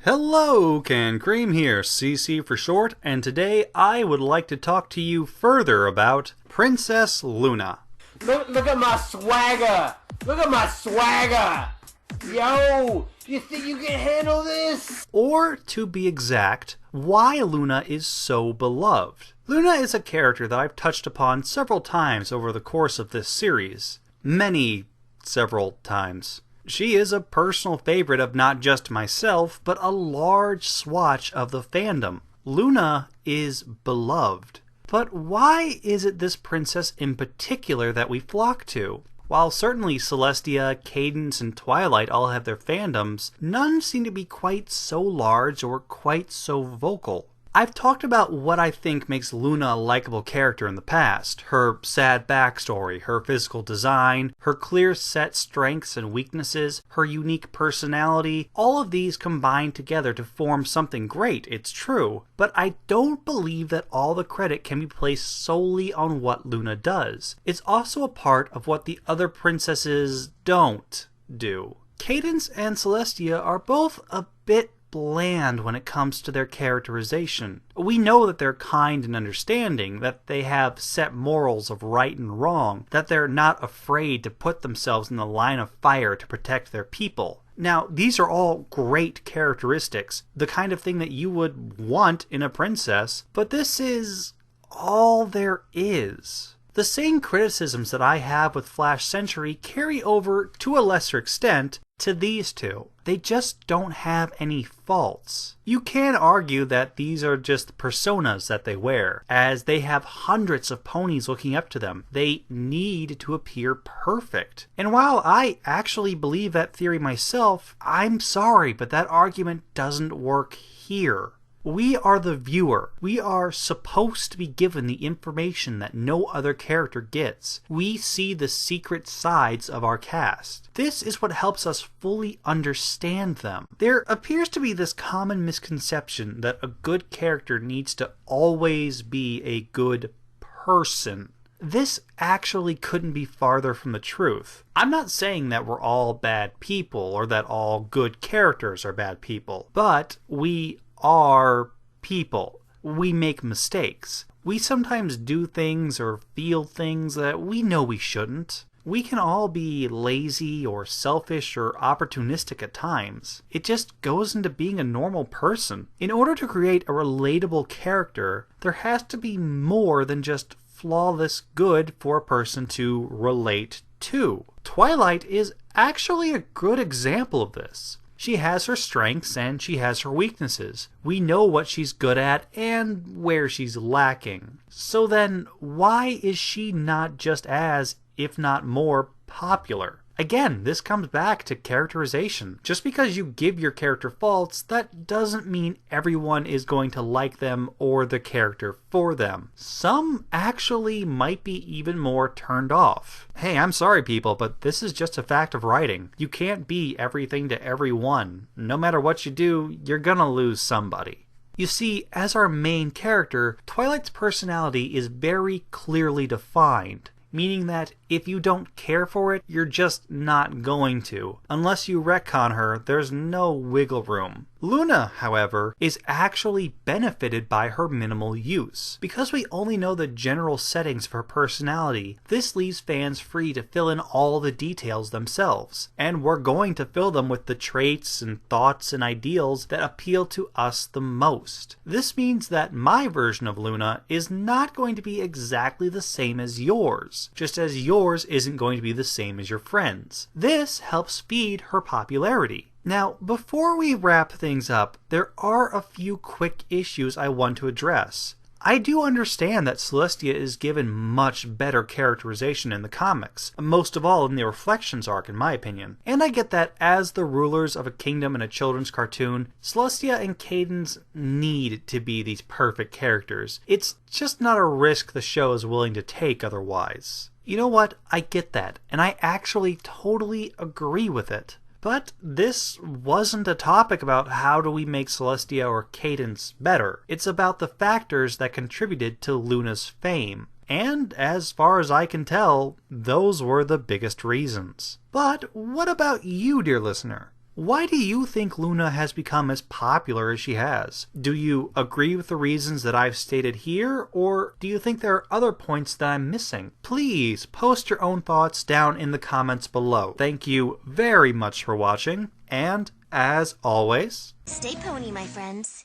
Hello, cannedcream here, CC for short, and today I would like to talk to you further about Princess Luna. Look at my swagger! Look at my swagger! Yo! You think you can handle this? Or, to be exact, why Luna is so beloved. Luna is a character that I've touched upon several times over the course of this series. Several times. She is a personal favorite of not just myself, but a large swatch of the fandom. Luna is beloved. But why is it this princess in particular that we flock to? While certainly Celestia, Cadance, and Twilight all have their fandoms, none seem to be quite so large or quite so vocal. I've talked about what I think makes Luna a likable character in the past. Her sad backstory, her physical design, her clear set strengths and weaknesses, her unique personality, all of these combine together to form something great, it's true. But I don't believe that all the credit can be placed solely on what Luna does. It's also a part of what the other princesses don't do. Cadance and Celestia are both a bit bland when it comes to their characterization. We know that they're kind and understanding, that they have set morals of right and wrong, that they're not afraid to put themselves in the line of fire to protect their people. Now, these are all great characteristics, the kind of thing that you would want in a princess, but this is all there is. The same criticisms that I have with Flash Century carry over, to a lesser extent, to these two. They just don't have any faults. You can argue that these are just personas that they wear, as they have hundreds of ponies looking up to them. They need to appear perfect. And while I actually believe that theory myself, I'm sorry, but that argument doesn't work here. We are the viewer. We are supposed to be given the information that no other character gets. We see the secret sides of our cast. This is what helps us fully understand them. There appears to be this common misconception that a good character needs to always be a good person. This actually couldn't be farther from the truth. I'm not saying that we're all bad people or that all good characters are bad people, but we are people. We make mistakes. We sometimes do things or feel things that we know we shouldn't. We can all be lazy or selfish or opportunistic at times. It just goes into being a normal person. In order to create a relatable character, there has to be more than just flawless good for a person to relate to. Twilight is actually a good example of this. She has her strengths and she has her weaknesses. We know what she's good at and where she's lacking. So then, why is she not just as, if not more, popular? Again, this comes back to characterization. Just because you give your character faults, that doesn't mean everyone is going to like them or the character for them. Some actually might be even more turned off. Hey, I'm sorry people, but this is just a fact of writing. You can't be everything to everyone. No matter what you do, you're gonna lose somebody. You see, as our main character, Twilight's personality is very clearly defined. Meaning that if you don't care for it, you're just not going to. Unless you retcon her, there's no wiggle room. Luna, however, is actually benefited by her minimal use. Because we only know the general settings of her personality, this leaves fans free to fill in all the details themselves. And we're going to fill them with the traits and thoughts and ideals that appeal to us the most. This means that my version of Luna is not going to be exactly the same as yours, just as yours isn't going to be the same as your friends. This helps feed her popularity. Now, before we wrap things up, there are a few quick issues I want to address. I do understand that Celestia is given much better characterization in the comics, most of all in the Reflections arc in my opinion. And I get that as the rulers of a kingdom in a children's cartoon, Celestia and Cadance need to be these perfect characters. It's just not a risk the show is willing to take otherwise. You know what? I get that, and I actually totally agree with it. But this wasn't a topic about how do we make Celestia or Cadance better. It's about the factors that contributed to Luna's fame. And as far as I can tell, those were the biggest reasons. But what about you, dear listener? Why do you think Luna has become as popular as she has? Do you agree with the reasons that I've stated here, or do you think there are other points that I'm missing? Please post your own thoughts down in the comments below. Thank you very much for watching, and as always, stay pony, my friends.